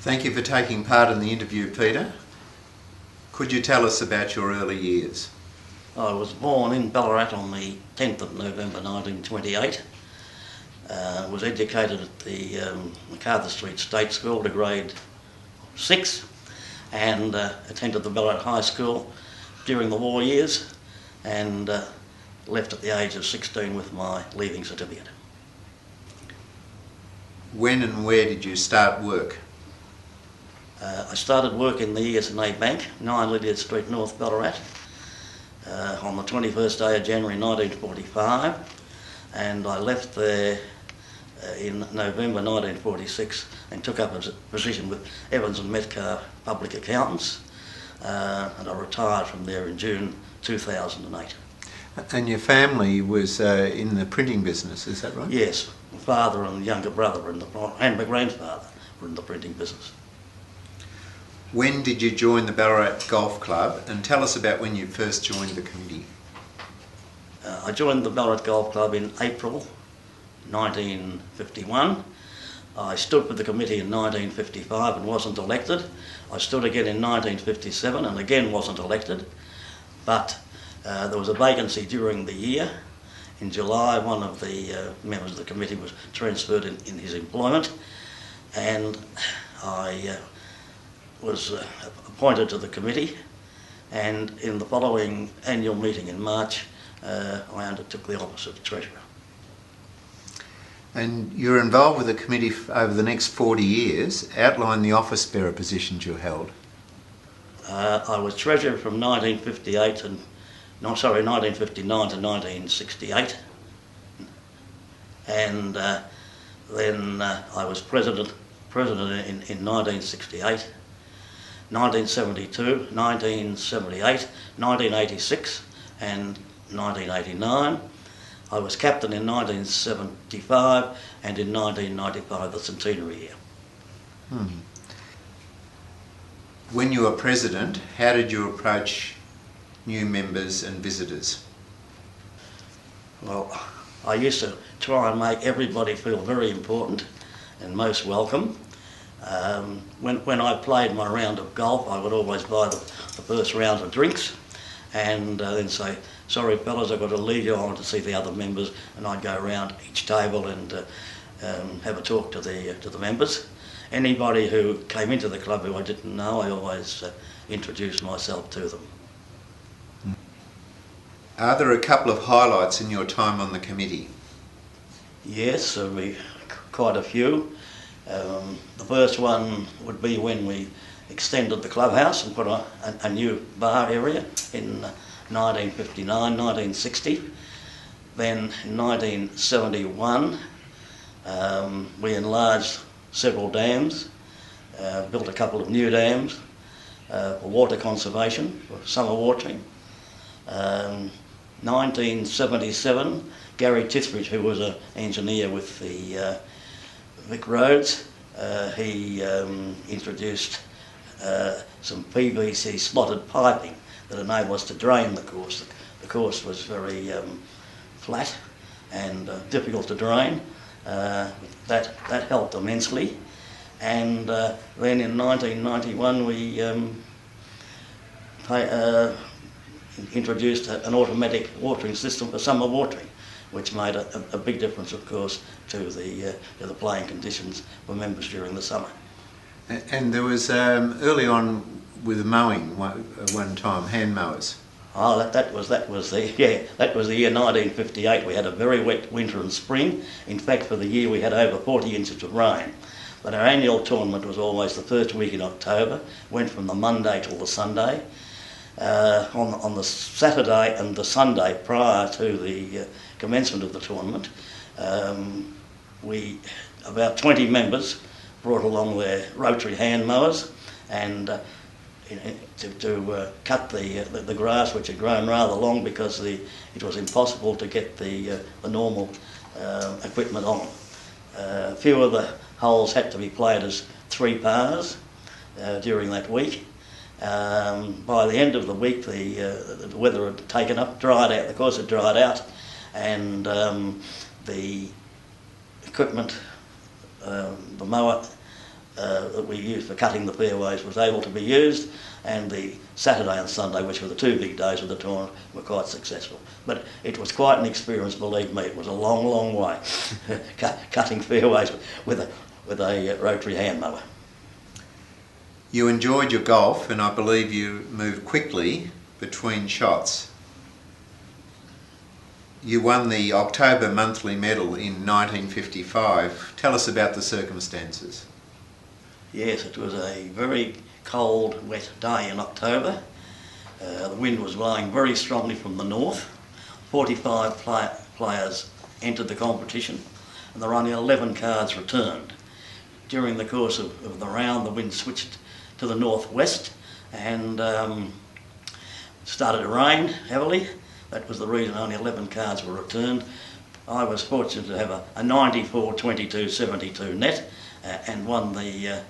Thank you for taking part in the interview, Peter. Could you tell us about your early years? I was born in Ballarat on the 10th of November 1928. Was educated at the MacArthur Street State School to grade 6 and attended the Ballarat High School during the war years and left at the age of 16 with my leaving certificate. When and where did you start work? I started work in the ES&A Bank, 9 Lydia Street, North Ballarat, on the 21st day of January 1945, and I left there in November 1946 and took up a position with Evans and Metcalfe Public Accountants, and I retired from there in June 2008. And your family was in the printing business, is that right? Yes, my father and younger brother and my grandfather were in the printing business. When did you join the Ballarat Golf Club, and tell us about when you first joined the committee? I joined the Ballarat Golf Club in April 1951. I stood with the committee in 1955 and wasn't elected. I stood again in 1957 and again wasn't elected, but there was a vacancy during the year. In July, one of the members of the committee was transferred in his employment, and I was appointed to the committee, and in the following annual meeting in March I undertook the office of Treasurer. And you're involved with the committee over the next 40 years. Outline the office bearer positions you held. I was Treasurer from 1959 to 1968, and then I was President in 1968. 1972, 1978, 1986 and 1989. I was captain in 1975 and in 1995, the centenary year. When you were president, how did you approach new members and visitors? Well, I used to try and make everybody feel very important and most welcome. When I played my round of golf, I would always buy the first round of drinks and then say, "Sorry fellas, I've got to leave you, I want to see the other members," and I'd go around each table and have a talk to the members. Anybody who came into the club who I didn't know, I always introduced myself to them. Are there a couple of highlights in your time on the committee? Yes, there'll be quite a few. The first one would be when we extended the clubhouse and put a new bar area in 1959, 1960. Then in 1971 we enlarged several dams, built a couple of new dams for water conservation, for summer watering. 1977, Gary Tithridge, who was an engineer with the Vic Roads, he introduced some PVC slotted piping that enabled us to drain the course. The course was very flat and difficult to drain. That helped immensely. And then in 1991 we introduced an automatic watering system for summer watering, which made a big difference, of course, to the playing conditions for members during the summer. And there was early on with mowing one time, hand mowers. Oh, that was the year 1958. We had a very wet winter and spring. In fact, for the year we had over 40 inches of rain. But our annual tournament was always the first week in October. Went from the Monday till the Sunday. On the Saturday and the Sunday prior to the commencement of the tournament, about 20 members brought along their rotary hand mowers and to cut the grass, which had grown rather long because it was impossible to get the normal equipment on. A few of the holes had to be played as 3 pars during that week. By the end of the week, the weather had taken up, dried out. The course had dried out, and the equipment, the mower that we used for cutting the fairways was able to be used, and the Saturday and Sunday, which were the two big days of the tournament, were quite successful. But it was quite an experience, believe me. It was a long, long way cutting fairways with a rotary hand mower. You enjoyed your golf, and I believe you moved quickly between shots. You won the October Monthly Medal in 1955. Tell us about the circumstances. Yes, it was a very cold, wet day in October. The wind was blowing very strongly from the north. 45 players entered the competition, and there were only 11 cards returned. During the course of the round, the wind switched to the northwest and started to rain heavily. That was the reason only 11 cards were returned. I was fortunate to have a 94, 22, 72 net and won the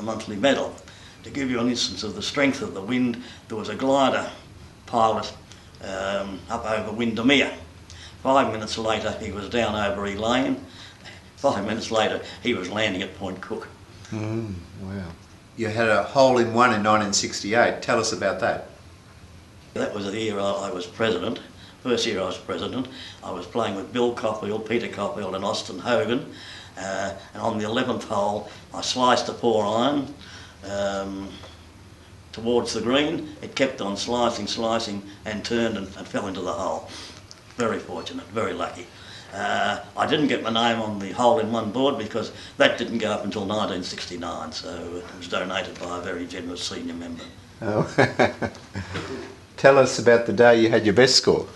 monthly medal. To give you an instance of the strength of the wind, there was a glider pilot up over Windermere. 5 minutes later he was down over Elaine. 5 minutes later he was landing at Point Cook. Wow. You had a hole-in-one in 1968. Tell us about that. That was the year I was president. First year I was president. I was playing with Bill Copfield, Peter Copfield and Austin Hogan. And on the 11th hole I sliced a 4-iron towards the green. It kept on slicing and turned and fell into the hole. Very fortunate, very lucky. I didn't get my name on the hole-in-one board because that didn't go up until 1969, so it was donated by a very generous senior member. Oh. Tell us about the day you had your best score.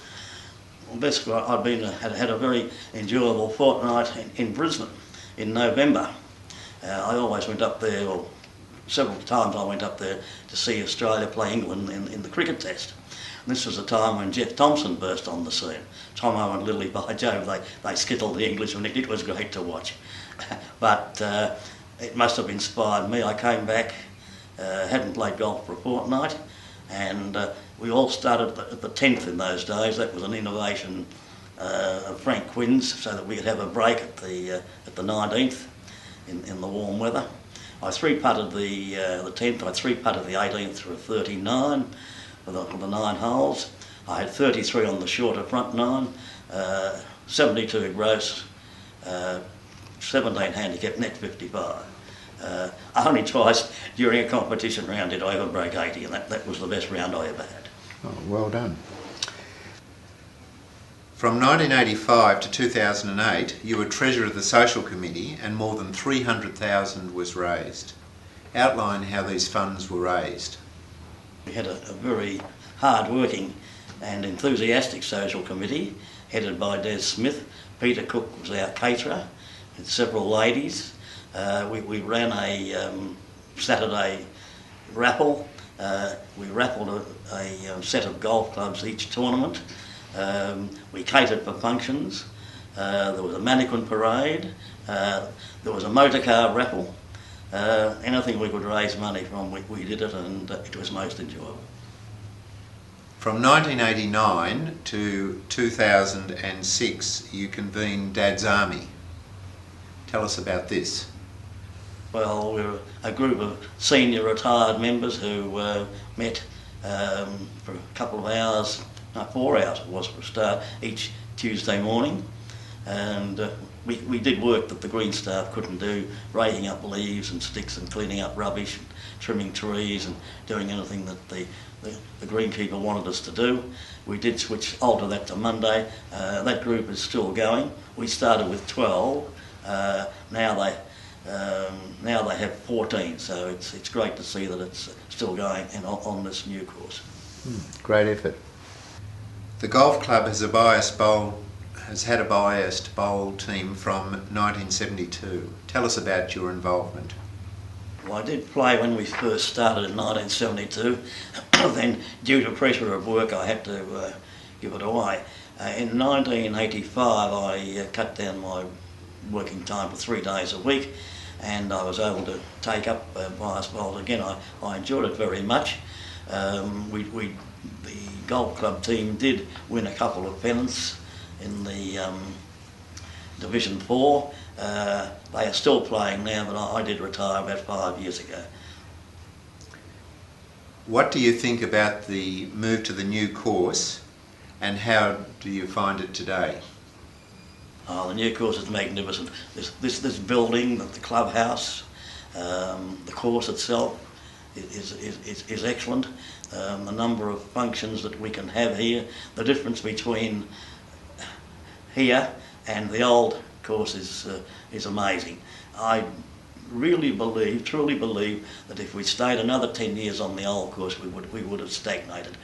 Well, best score, had a very enjoyable fortnight in Brisbane in November. I always went up there, or several times I went up there to see Australia play England in the cricket test. And this was a time when Jeff Thompson burst on the scene. Tomo and Lily, by Jove, they skittled the English, and it was great to watch. But it must have inspired me. I came back, hadn't played golf for a fortnight, and we all started at the 10th in those days. That was an innovation of Frank Quinn's, so that we could have a break at the 19th in the warm weather. I three-putted the 10th, I three-putted the 18th through a 39 for the 9 holes. I had 33 on the shorter front 9, 72 gross, 17 handicap, net 55. Only twice during a competition round did I ever break 80, and that was the best round I ever had. Oh, well done. From 1985 to 2008, you were Treasurer of the Social Committee and more than $300,000 was raised. Outline how these funds were raised. We had a very hard-working and enthusiastic social committee headed by Des Smith. Peter Cook was our caterer with several ladies. We ran a Saturday raffle. We raffled a set of golf clubs each tournament. We catered for functions. There was a mannequin parade. There was a motor car raffle. Anything we could raise money from, we did it, and it was most enjoyable. From 1989 to 2006, you convened Dad's Army. Tell us about this. Well, we were a group of senior retired members who met for a couple of hours, no, 4 hours it was for a start, each Tuesday morning. And we did work that the green staff couldn't do, raking up leaves and sticks and cleaning up rubbish, and trimming trees and doing anything that the greenkeeper wanted us to do. We did alter that to Monday. That group is still going. We started with 12. Now they have 14, so it's great to see that it's still going and on this new course. Great effort. The golf club has had a biased bowl team from 1972. Tell us about your involvement. Well, I did play when we first started in 1972. Then, due to pressure of work, I had to give it away. In 1985, I cut down my working time for 3 days a week, and I was able to take up bias bowls again. I enjoyed it very much. The golf club team did win a couple of pennants in the Division 4. They are still playing now, but I did retire about 5 years ago. What do you think about the move to the new course, and how do you find it today? Oh, the new course is magnificent. This building, the clubhouse, the course itself is excellent. The number of functions that we can have here, the difference between here and the old course is amazing. I really believe, truly believe, that if we stayed another 10 years on the old course, we would have stagnated.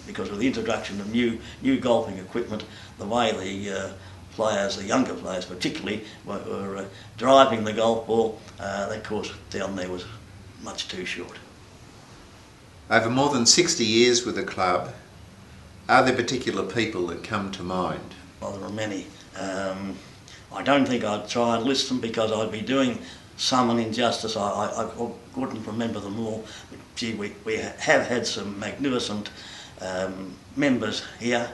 Because with the introduction of new golfing equipment, the way the players, the younger players particularly, were driving the golf ball, that course down there was much too short. Over more than 60 years with the club, are there particular people that come to mind? Well, there are many. I don't think I'd try and list them because I'd be doing some an injustice. I couldn't remember them all. But gee, we have had some magnificent members here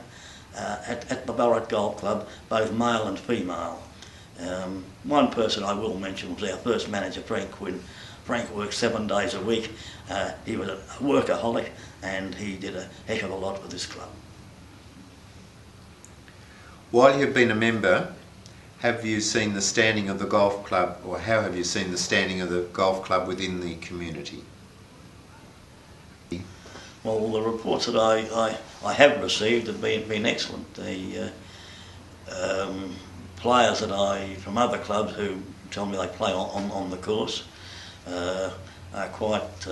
at the Ballarat Golf Club, both male and female. One person I will mention was our first manager, Frank Quinn. Frank worked 7 days a week. He was a workaholic and he did a heck of a lot for this club. While you've been a member, have you seen the standing of the golf club, or how have you seen the standing of the golf club within the community? Well, the reports that I have received have been excellent. The players from other clubs who tell me they play on the course are quite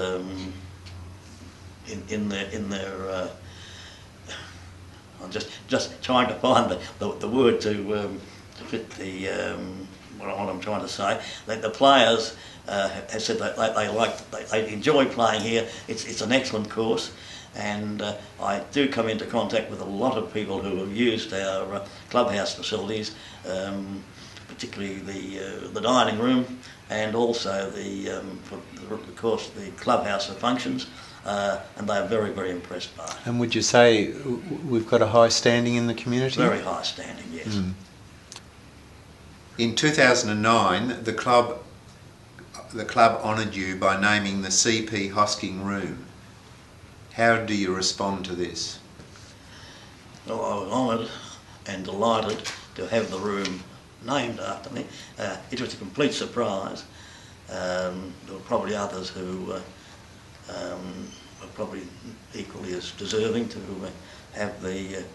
in their I'm just trying to find the word to fit the what I'm trying to say. That the players have said that they enjoy playing here. It's an excellent course, and I do come into contact with a lot of people who have used our clubhouse facilities, particularly the dining room, and also of course the clubhouse for functions. And they are very, very impressed by it. And would you say we've got a high standing in the community? Very high standing, yes. Mm. In 2009, the club honoured you by naming the C.P. Hoskin room. How do you respond to this? Well, I was honoured and delighted to have the room named after me. It was a complete surprise. There were probably others who were probably equally as deserving to have the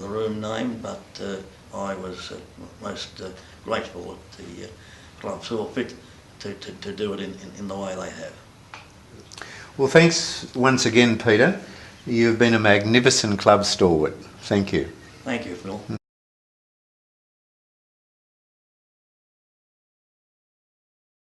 room named, but I was most grateful that the club saw fit to do it in the way they have. Well, thanks once again, Peter. You've been a magnificent club stalwart. Thank you. Thank you, Phil.